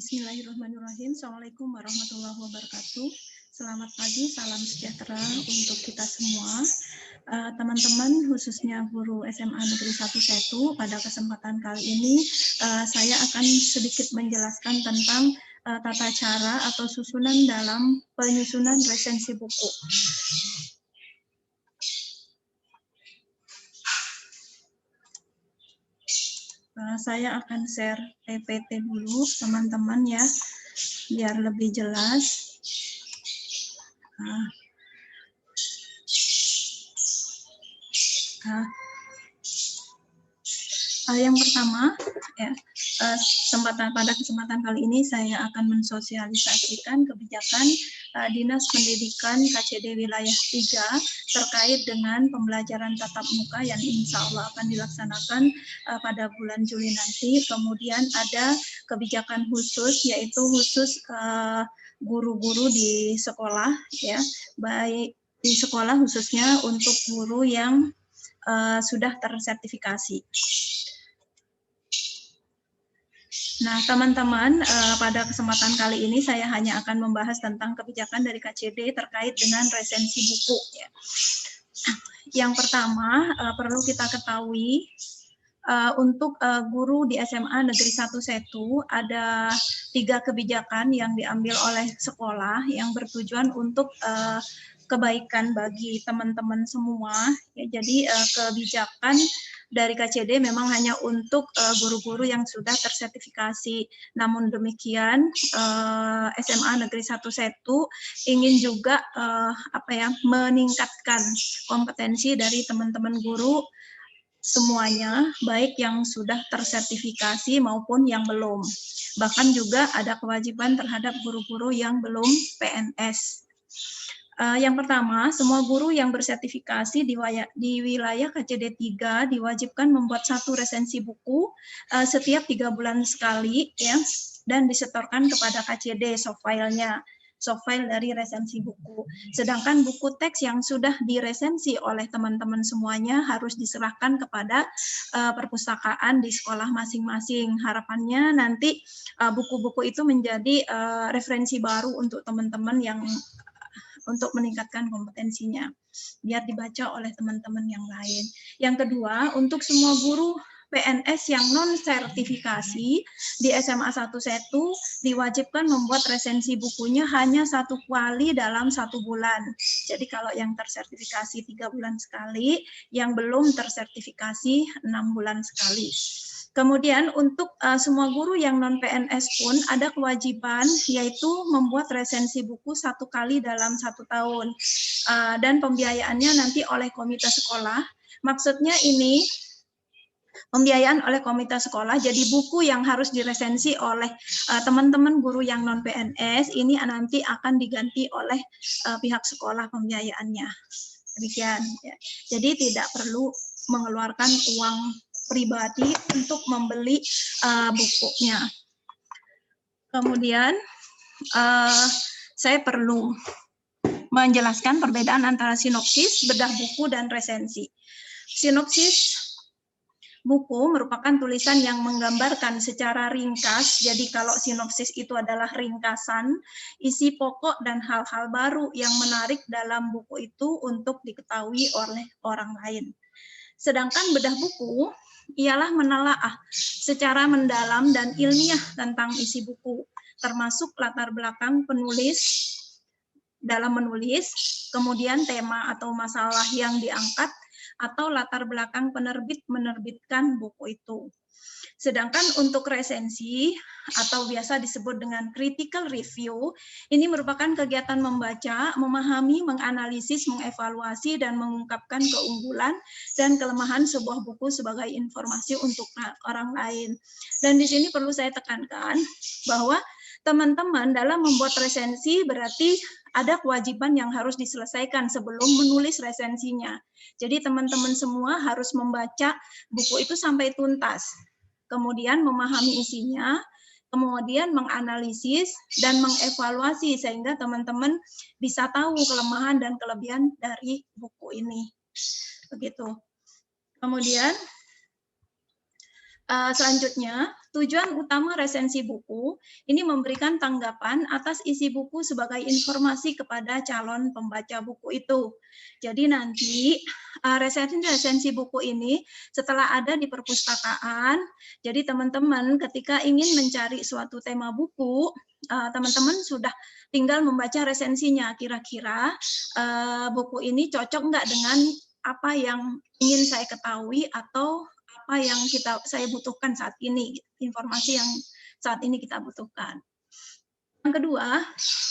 Bismillahirrahmanirrahim. Assalamualaikum warahmatullahi wabarakatuh. Selamat pagi, salam sejahtera untuk kita semua. Teman-teman, khususnya guru SMA Negeri 1 Setu, pada kesempatan kali ini saya akan sedikit menjelaskan tentang tata cara atau susunan dalam penyusunan resensi buku. Saya akan share PPT dulu, teman-teman ya, biar lebih jelas. Yang pertama, ya, pada kesempatan kali ini saya akan mensosialisasikan kebijakan Dinas Pendidikan KCD Wilayah 3 terkait dengan pembelajaran tatap muka yang insya Allah akan dilaksanakan pada bulan Juli nanti. Kemudian ada kebijakan khusus, yaitu khusus guru-guru di sekolah, ya, baik di sekolah khususnya untuk guru yang sudah tersertifikasi. Nah, teman-teman, pada kesempatan kali ini saya hanya akan membahas tentang kebijakan dari KCD terkait dengan resensi buku. Ya. Yang pertama, perlu kita ketahui, untuk guru di SMA Negeri 1 Setu, ada 3 kebijakan yang diambil oleh sekolah yang bertujuan untuk kebaikan bagi teman-teman semua. Ya, jadi kebijakan dari KCD memang hanya untuk guru-guru yang sudah tersertifikasi. Namun demikian, SMA Negeri 1 Setu ingin juga meningkatkan kompetensi dari teman-teman guru semuanya, baik yang sudah tersertifikasi maupun yang belum. Bahkan juga ada kewajiban terhadap guru-guru yang belum PNS. Yang pertama, semua guru yang bersertifikasi di wilayah KCD 3 diwajibkan membuat 1 resensi buku setiap 3 bulan sekali, ya, dan disetorkan kepada KCD soft file dari resensi buku. Sedangkan buku teks yang sudah diresensi oleh teman-teman semuanya harus diserahkan kepada perpustakaan di sekolah masing-masing. Harapannya nanti buku-buku itu menjadi referensi baru untuk teman-teman yang untuk meningkatkan kompetensinya, biar dibaca oleh teman-teman yang lain. Yang kedua, untuk semua guru PNS yang non-sertifikasi di SMA 1 Setu diwajibkan membuat resensi bukunya hanya 1 kali dalam 1 bulan. Jadi kalau yang tersertifikasi 3 bulan sekali, yang belum tersertifikasi 6 bulan sekali. Kemudian untuk semua guru yang non-PNS pun ada kewajiban, yaitu membuat resensi buku 1 kali dalam 1 tahun. Dan pembiayaannya nanti oleh komite sekolah. Maksudnya ini pembiayaan oleh komite sekolah, jadi buku yang harus diresensi oleh teman-teman guru yang non-PNS ini nanti akan diganti oleh pihak sekolah pembiayaannya. Demikian. Ya. Jadi tidak perlu mengeluarkan uang pribadi untuk membeli bukunya. Kemudian saya perlu menjelaskan perbedaan antara sinopsis, bedah buku, dan resensi. Sinopsis buku merupakan tulisan yang menggambarkan secara ringkas. Jadi kalau sinopsis itu adalah ringkasan, isi pokok dan hal-hal baru yang menarik dalam buku itu untuk diketahui oleh orang lain. Sedangkan bedah buku ialah menelaah secara mendalam dan ilmiah tentang isi buku, termasuk latar belakang penulis dalam menulis, kemudian tema atau masalah yang diangkat, atau latar belakang penerbit menerbitkan buku itu. Sedangkan untuk resensi atau biasa disebut dengan critical review, ini merupakan kegiatan membaca, memahami, menganalisis, mengevaluasi, dan mengungkapkan keunggulan dan kelemahan sebuah buku sebagai informasi untuk orang lain. Dan di sini perlu saya tekankan bahwa teman-teman dalam membuat resensi berarti ada kewajiban yang harus diselesaikan sebelum menulis resensinya. Jadi teman-teman semua harus membaca buku itu sampai tuntas, kemudian memahami isinya, kemudian menganalisis dan mengevaluasi sehingga teman-teman bisa tahu kelemahan dan kelebihan dari buku ini. Begitu. Kemudian Selanjutnya, tujuan utama resensi buku ini memberikan tanggapan atas isi buku sebagai informasi kepada calon pembaca buku itu. Jadi nanti resensi buku ini setelah ada di perpustakaan, jadi teman-teman ketika ingin mencari suatu tema buku, teman-teman sudah tinggal membaca resensinya. Kira-kira buku ini cocok nggak dengan apa yang ingin saya ketahui atau apa yang saya butuhkan saat ini, informasi yang saat ini kita butuhkan. Yang kedua,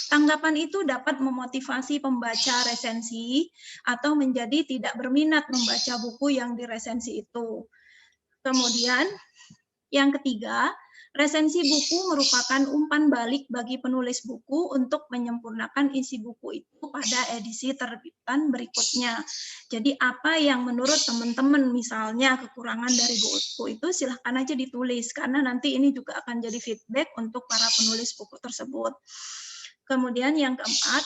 tanggapan itu dapat memotivasi pembaca resensi atau menjadi tidak berminat membaca buku yang diresensi itu. Kemudian, yang ketiga, resensi buku merupakan umpan balik bagi penulis buku untuk menyempurnakan isi buku itu pada edisi terbitan berikutnya. Jadi apa yang menurut teman-teman misalnya kekurangan dari buku itu silahkan aja ditulis, karena nanti ini juga akan jadi feedback untuk para penulis buku tersebut. Kemudian yang keempat,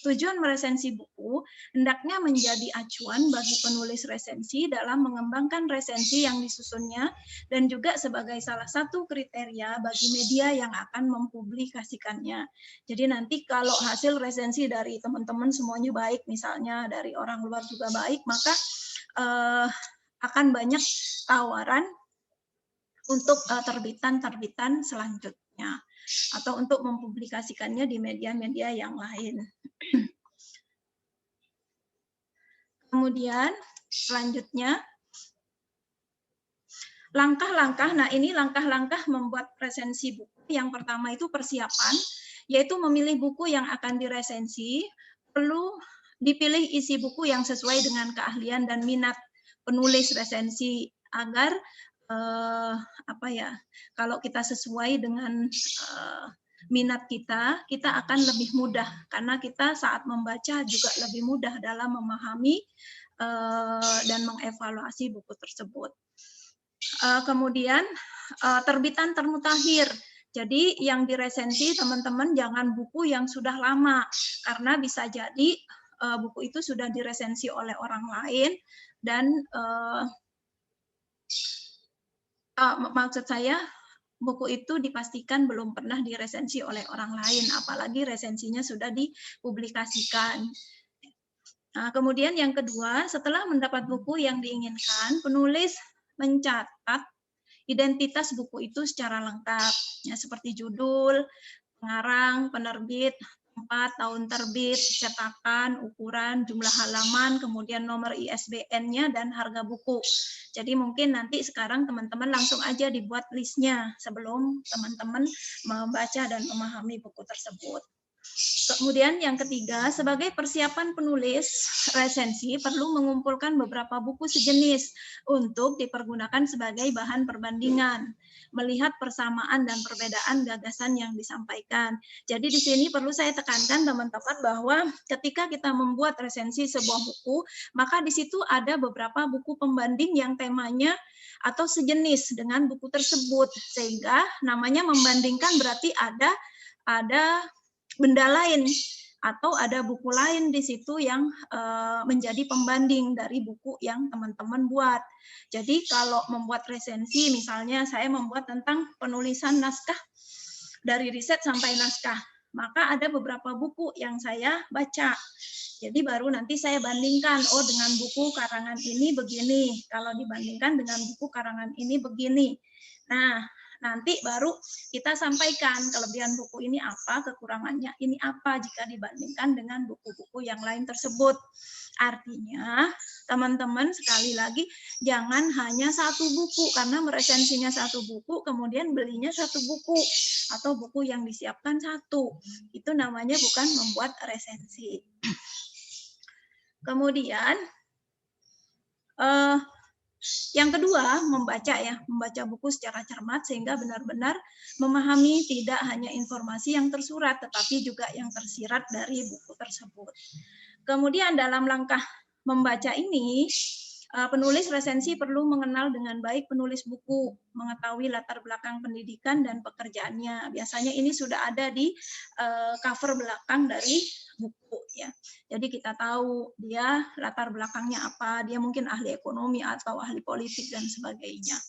tujuan meresensi buku hendaknya menjadi acuan bagi penulis resensi dalam mengembangkan resensi yang disusunnya dan juga sebagai salah satu kriteria bagi media yang akan mempublikasikannya. Jadi nanti kalau hasil resensi dari teman-teman semuanya baik, misalnya dari orang luar juga baik, maka akan banyak tawaran untuk terbitan-terbitan selanjutnya atau untuk mempublikasikannya di media-media yang lain. Kemudian selanjutnya langkah-langkah, nah ini langkah-langkah membuat resensi buku. Yang pertama itu persiapan, yaitu memilih buku yang akan diresensi, perlu dipilih isi buku yang sesuai dengan keahlian dan minat penulis resensi agar kalau kita sesuai dengan minat kita akan lebih mudah karena kita saat membaca juga lebih mudah dalam memahami dan mengevaluasi buku tersebut. Kemudian terbitan termutakhir. Jadi yang diresensi teman-teman jangan buku yang sudah lama karena bisa jadi buku itu sudah diresensi oleh orang lain dan maksud saya buku itu dipastikan belum pernah diresensi oleh orang lain, apalagi resensinya sudah dipublikasikan. Nah, kemudian yang kedua, setelah mendapat buku yang diinginkan, penulis mencatat identitas buku itu secara lengkap, ya, seperti judul, pengarang, penerbit, tempat, tahun terbit, cetakan, ukuran, jumlah halaman, kemudian nomor ISBN-nya, dan harga buku. Jadi mungkin nanti sekarang teman-teman langsung aja dibuat listnya sebelum teman-teman membaca dan memahami buku tersebut. Kemudian yang ketiga, sebagai persiapan penulis resensi perlu mengumpulkan beberapa buku sejenis untuk dipergunakan sebagai bahan perbandingan, melihat persamaan dan perbedaan gagasan yang disampaikan. Jadi di sini perlu saya tekankan teman-teman bahwa ketika kita membuat resensi sebuah buku, maka di situ ada beberapa buku pembanding yang temanya atau sejenis dengan buku tersebut, sehingga namanya membandingkan berarti ada benda lain atau ada buku lain di situ yang menjadi pembanding dari buku yang teman-teman buat. Jadi kalau membuat resensi, misalnya saya membuat tentang penulisan naskah dari riset sampai naskah, maka ada beberapa buku yang saya baca. Jadi baru nanti saya bandingkan, oh dengan buku karangan ini begini, kalau dibandingkan dengan buku karangan ini begini. Nah, nanti baru kita sampaikan kelebihan buku ini apa, kekurangannya ini apa jika dibandingkan dengan buku-buku yang lain tersebut. Artinya, teman-teman sekali lagi jangan hanya satu buku, karena meresensinya satu buku, kemudian belinya satu buku, atau buku yang disiapkan satu. Itu namanya bukan membuat resensi. Kemudian, yang kedua, membaca buku secara cermat sehingga benar-benar memahami tidak hanya informasi yang tersurat, tetapi juga yang tersirat dari buku tersebut. Kemudian dalam langkah membaca ini, penulis resensi perlu mengenal dengan baik penulis buku, mengetahui latar belakang pendidikan dan pekerjaannya. Biasanya ini sudah ada di cover belakang dari buku, ya. Jadi kita tahu dia latar belakangnya apa, dia mungkin ahli ekonomi atau ahli politik dan sebagainya.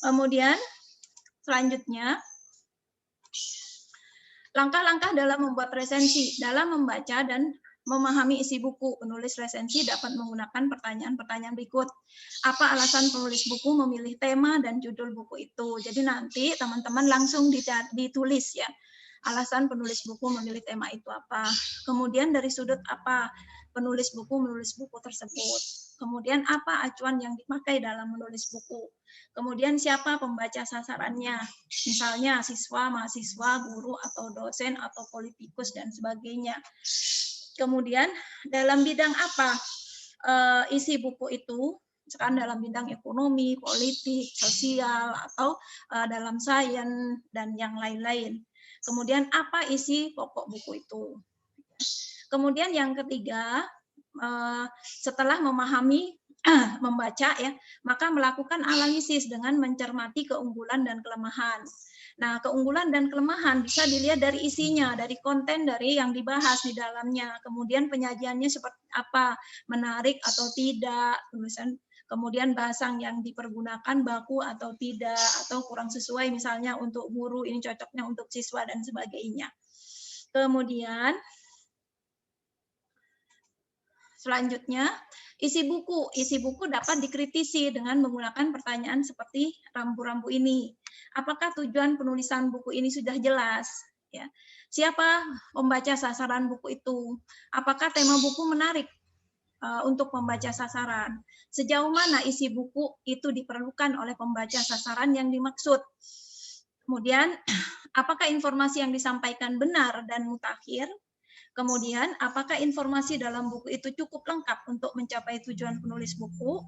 Kemudian selanjutnya, langkah-langkah dalam membuat resensi. Dalam membaca dan memahami isi buku, penulis resensi dapat menggunakan pertanyaan-pertanyaan berikut. Apa alasan penulis buku memilih tema dan judul buku itu? Jadi nanti teman-teman langsung ditulis ya. Alasan penulis buku memilih tema itu apa. Kemudian dari sudut apa penulis buku tersebut. Kemudian apa acuan yang dipakai dalam menulis buku. Kemudian siapa pembaca sasarannya. Misalnya siswa, mahasiswa, guru, atau dosen, atau politikus, dan sebagainya. Kemudian dalam bidang apa isi buku itu, misalkan dalam bidang ekonomi, politik, sosial, atau dalam sains, dan yang lain-lain. Kemudian apa isi pokok buku itu. Kemudian yang ketiga, setelah memahami, membaca ya, maka melakukan analisis dengan mencermati keunggulan dan kelemahan. Nah, keunggulan dan kelemahan bisa dilihat dari isinya, dari konten dari yang dibahas di dalamnya. Kemudian penyajiannya seperti apa, menarik atau tidak, kemudian bahasa yang dipergunakan baku atau tidak, atau kurang sesuai misalnya untuk guru, ini cocoknya untuk siswa dan sebagainya. Kemudian selanjutnya, isi buku. Isi buku dapat dikritisi dengan menggunakan pertanyaan seperti rambu-rambu ini. Apakah tujuan penulisan buku ini sudah jelas? Ya. Siapa pembaca sasaran buku itu? Apakah tema buku menarik untuk pembaca sasaran? Sejauh mana isi buku itu diperlukan oleh pembaca sasaran yang dimaksud? Kemudian, apakah informasi yang disampaikan benar dan mutakhir? Kemudian, apakah informasi dalam buku itu cukup lengkap untuk mencapai tujuan penulis buku?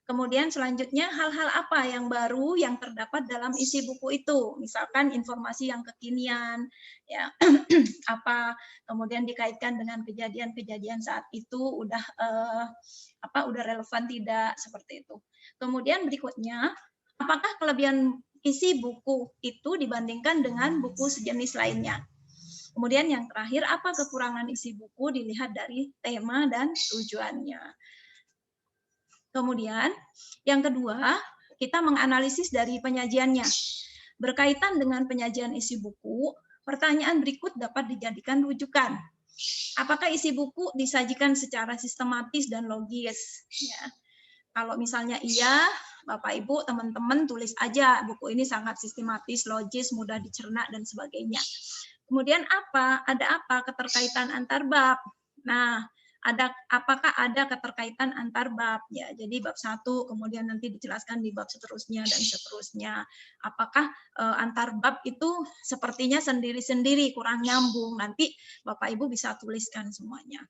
Kemudian selanjutnya, hal-hal apa yang baru yang terdapat dalam isi buku itu? Misalkan informasi yang kekinian, ya apa, kemudian dikaitkan dengan kejadian-kejadian saat itu udah relevan tidak, seperti itu. Kemudian berikutnya, apakah kelebihan isi buku itu dibandingkan dengan buku sejenis lainnya? Kemudian yang terakhir, apa kekurangan isi buku dilihat dari tema dan tujuannya. Kemudian yang kedua, kita menganalisis dari penyajiannya. Berkaitan dengan penyajian isi buku, pertanyaan berikut dapat dijadikan rujukan. Apakah isi buku disajikan secara sistematis dan logis? Ya. Kalau misalnya iya, Bapak Ibu, teman-teman tulis aja buku ini sangat sistematis, logis, mudah dicerna, dan sebagainya. Kemudian ada apa keterkaitan antar bab? Nah, apakah ada keterkaitan antar bab? Ya, jadi bab 1 kemudian nanti dijelaskan di bab seterusnya dan seterusnya. Apakah antar bab itu sepertinya sendiri-sendiri kurang nyambung? Nanti Bapak Ibu bisa tuliskan semuanya.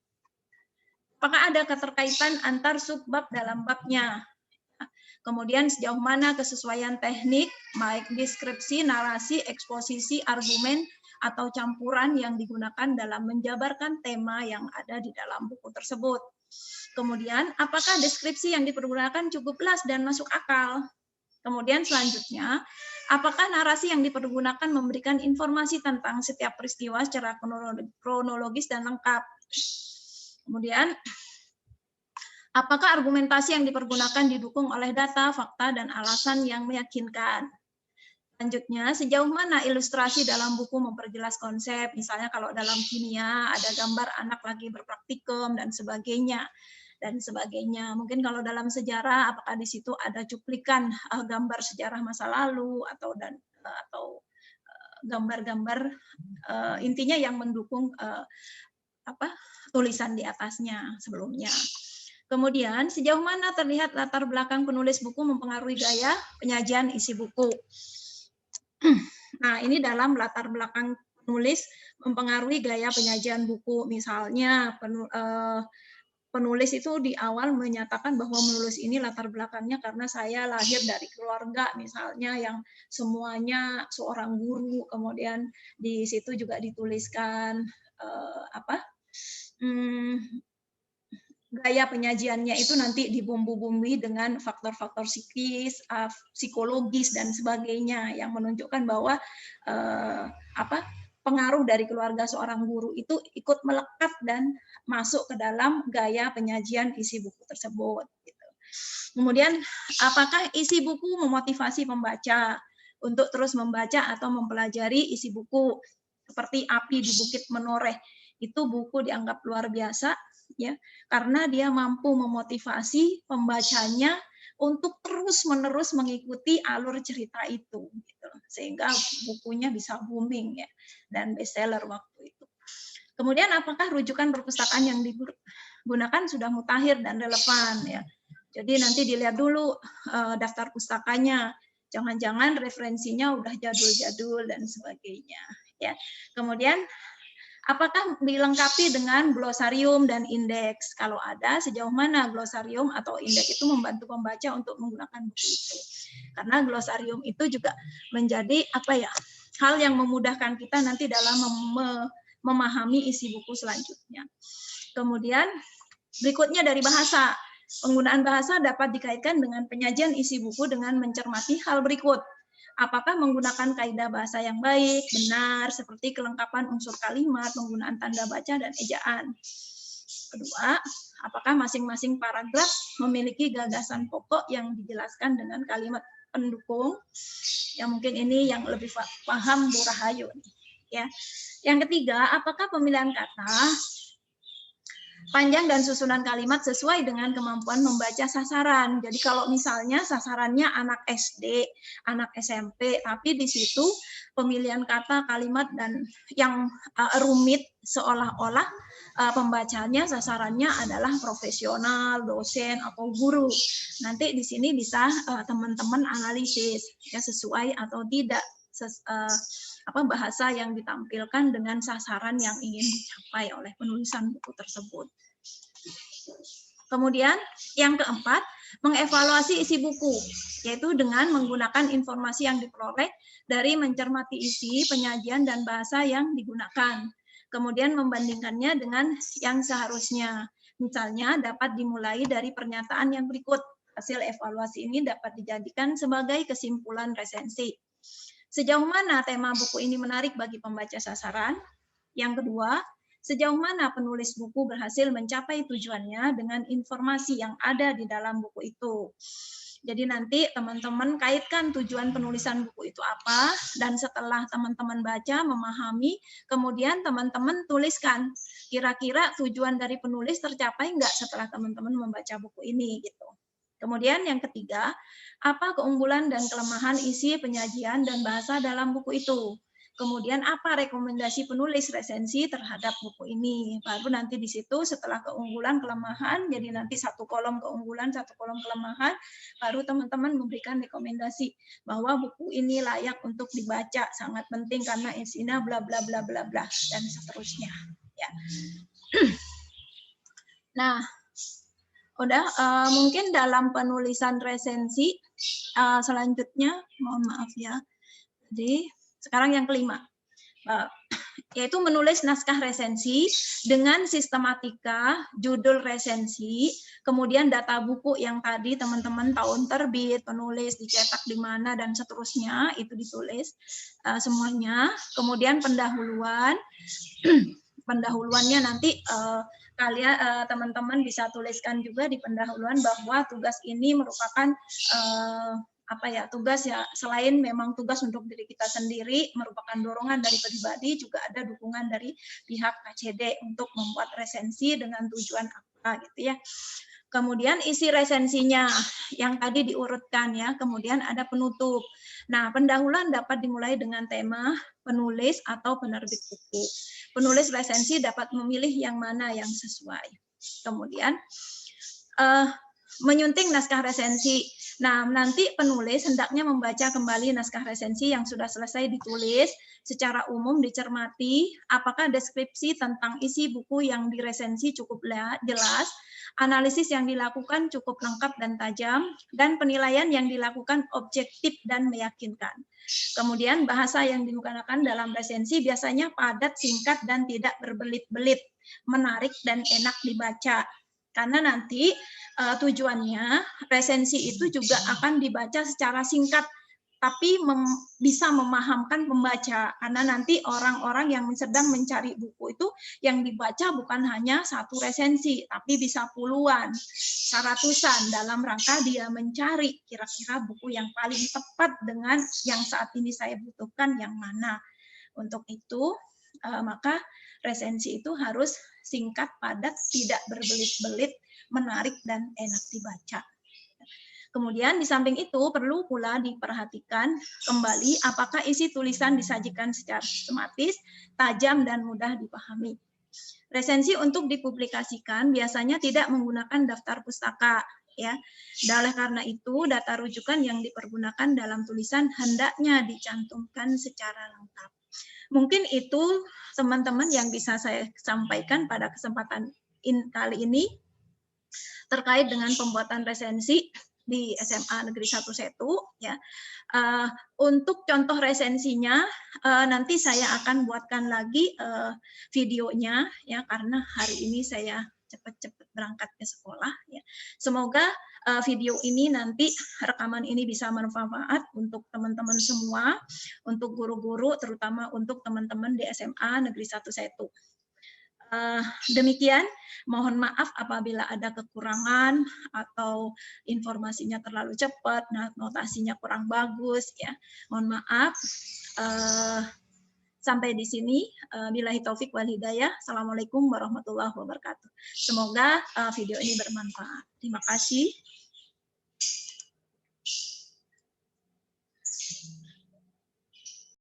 Apakah ada keterkaitan antar subbab dalam babnya? Kemudian sejauh mana kesesuaian teknik, baik deskripsi, narasi, eksposisi, argumen, atau campuran yang digunakan dalam menjabarkan tema yang ada di dalam buku tersebut. Kemudian, apakah deskripsi yang dipergunakan cukup jelas dan masuk akal? Kemudian selanjutnya, apakah narasi yang dipergunakan memberikan informasi tentang setiap peristiwa secara kronologis dan lengkap? Kemudian, apakah argumentasi yang dipergunakan didukung oleh data, fakta, dan alasan yang meyakinkan? Selanjutnya, sejauh mana ilustrasi dalam buku memperjelas konsep, misalnya kalau dalam kimia ada gambar anak lagi berpraktikum dan sebagainya. Mungkin kalau dalam sejarah, apakah di situ ada cuplikan gambar sejarah masa lalu atau gambar-gambar intinya yang mendukung tulisan di atasnya sebelumnya. Kemudian, sejauh mana terlihat latar belakang penulis buku mempengaruhi gaya penyajian isi buku. Nah, ini dalam latar belakang penulis mempengaruhi gaya penyajian buku. Misalnya, penulis itu di awal menyatakan bahwa menulis ini latar belakangnya karena saya lahir dari keluarga, misalnya yang semuanya seorang guru. Kemudian di situ juga dituliskan gaya penyajiannya itu nanti dibumbu-bumbui dengan faktor-faktor psikis, psikologis, dan sebagainya yang menunjukkan bahwa pengaruh dari keluarga seorang guru itu ikut melekat dan masuk ke dalam gaya penyajian isi buku tersebut. Gitu. Kemudian, apakah isi buku memotivasi pembaca untuk terus membaca atau mempelajari isi buku? Seperti Api di Bukit Menoreh, itu buku dianggap luar biasa, ya, karena dia mampu memotivasi pembacanya untuk terus-menerus mengikuti alur cerita itu, gitu. Sehingga bukunya bisa booming, ya, dan bestseller waktu itu. Kemudian, apakah rujukan perpustakaan yang digunakan sudah mutakhir dan relevan, ya? Jadi nanti dilihat dulu daftar pustakanya, jangan-jangan referensinya udah jadul-jadul dan sebagainya. Ya, kemudian apakah dilengkapi dengan glosarium dan indeks? Kalau ada, sejauh mana glosarium atau indeks itu membantu pembaca untuk menggunakan buku itu? Karena glosarium itu juga menjadi hal yang memudahkan kita nanti dalam memahami isi buku selanjutnya. Kemudian berikutnya dari bahasa. Penggunaan bahasa dapat dikaitkan dengan penyajian isi buku dengan mencermati hal berikut. Apakah menggunakan kaidah bahasa yang baik, benar, seperti kelengkapan unsur kalimat, penggunaan tanda baca, dan ejaan. Kedua, apakah masing-masing paragraf memiliki gagasan pokok yang dijelaskan dengan kalimat pendukung? Ya, mungkin ini yang lebih paham Bu Rahayu. Ya. Yang ketiga, apakah pemilihan kata panjang dan susunan kalimat sesuai dengan kemampuan membaca sasaran. Jadi kalau misalnya sasarannya anak SD, anak SMP, tapi di situ pemilihan kata, kalimat dan yang rumit seolah-olah pembacanya sasarannya adalah profesional, dosen atau guru. Nanti di sini bisa teman-teman analisis ya sesuai atau tidak bahasa yang ditampilkan dengan sasaran yang ingin dicapai oleh penulisan buku tersebut. Kemudian yang keempat, mengevaluasi isi buku, yaitu dengan menggunakan informasi yang diperoleh dari mencermati isi, penyajian, dan bahasa yang digunakan. Kemudian membandingkannya dengan yang seharusnya. Misalnya dapat dimulai dari pernyataan yang berikut. Hasil evaluasi ini dapat dijadikan sebagai kesimpulan resensi. Sejauh mana tema buku ini menarik bagi pembaca sasaran? Yang kedua, sejauh mana penulis buku berhasil mencapai tujuannya dengan informasi yang ada di dalam buku itu. Jadi nanti teman-teman kaitkan tujuan penulisan buku itu apa, dan setelah teman-teman baca, memahami, kemudian teman-teman tuliskan, kira-kira tujuan dari penulis tercapai nggak setelah teman-teman membaca buku ini, gitu. Kemudian yang ketiga, apa keunggulan dan kelemahan isi, penyajian, dan bahasa dalam buku itu. Kemudian apa rekomendasi penulis resensi terhadap buku ini. Baru nanti di situ setelah keunggulan, kelemahan, jadi nanti satu kolom keunggulan, satu kolom kelemahan, baru teman-teman memberikan rekomendasi bahwa buku ini layak untuk dibaca, sangat penting karena isinya bla bla bla bla bla, dan seterusnya. Ya. Nah, udah mungkin dalam penulisan resensi selanjutnya, mohon maaf ya. Jadi sekarang yang kelima, yaitu menulis naskah resensi dengan sistematika, judul resensi, kemudian data buku yang tadi teman-teman tahun terbit, penulis, dicetak di mana, dan seterusnya, itu ditulis semuanya. Kemudian pendahuluan, pendahuluannya nanti kalian teman-teman bisa tuliskan juga di pendahuluan bahwa tugas ini merupakan tugas ya, selain memang tugas untuk diri kita sendiri, merupakan dorongan dari pribadi, juga ada dukungan dari pihak KCD untuk membuat resensi dengan tujuan apa gitu ya. Kemudian isi resensinya yang tadi diurutkan ya, kemudian ada penutup. Nah, pendahuluan dapat dimulai dengan tema, penulis atau penerbit buku. Penulis resensi dapat memilih yang mana yang sesuai. Kemudian menyunting naskah resensi. Nah, nanti penulis hendaknya membaca kembali naskah resensi yang sudah selesai ditulis, secara umum dicermati apakah deskripsi tentang isi buku yang diresensi cukup jelas, analisis yang dilakukan cukup lengkap dan tajam, dan penilaian yang dilakukan objektif dan meyakinkan. Kemudian bahasa yang digunakan dalam resensi biasanya padat, singkat, dan tidak berbelit-belit, menarik dan enak dibaca. Karena nanti tujuannya resensi itu juga akan dibaca secara singkat tapi bisa memahamkan pembaca, karena nanti orang-orang yang sedang mencari buku itu yang dibaca bukan hanya satu resensi, tapi bisa puluhan, ratusan, dalam rangka dia mencari kira-kira buku yang paling tepat dengan yang saat ini saya butuhkan yang mana. Untuk itu, maka resensi itu harus singkat, padat, tidak berbelit-belit, menarik, dan enak dibaca. Kemudian di samping itu perlu pula diperhatikan kembali apakah isi tulisan disajikan secara sistematis, tajam, dan mudah dipahami. Resensi untuk dipublikasikan biasanya tidak menggunakan daftar pustaka, ya. Oleh karena itu, data rujukan yang dipergunakan dalam tulisan hendaknya dicantumkan secara lengkap. Mungkin itu teman-teman yang bisa saya sampaikan pada kesempatan kali ini terkait dengan pembuatan resensi di SMA Negeri 1 Setu, ya. Untuk contoh resensinya nanti saya akan buatkan lagi videonya, ya, karena hari ini saya cepat-cepat berangkat ke sekolah, ya. Semoga video ini nanti rekaman ini bisa bermanfaat untuk teman-teman semua, untuk guru-guru, terutama untuk teman-teman di SMA Negeri 1 Setu. Demikian, mohon maaf apabila ada kekurangan atau informasinya terlalu cepat, notasinya kurang bagus, ya. Mohon maaf. Sampai di sini. Billahi taufik wal hidayah. Assalamualaikum warahmatullahi wabarakatuh. Semoga video ini bermanfaat. Terima kasih.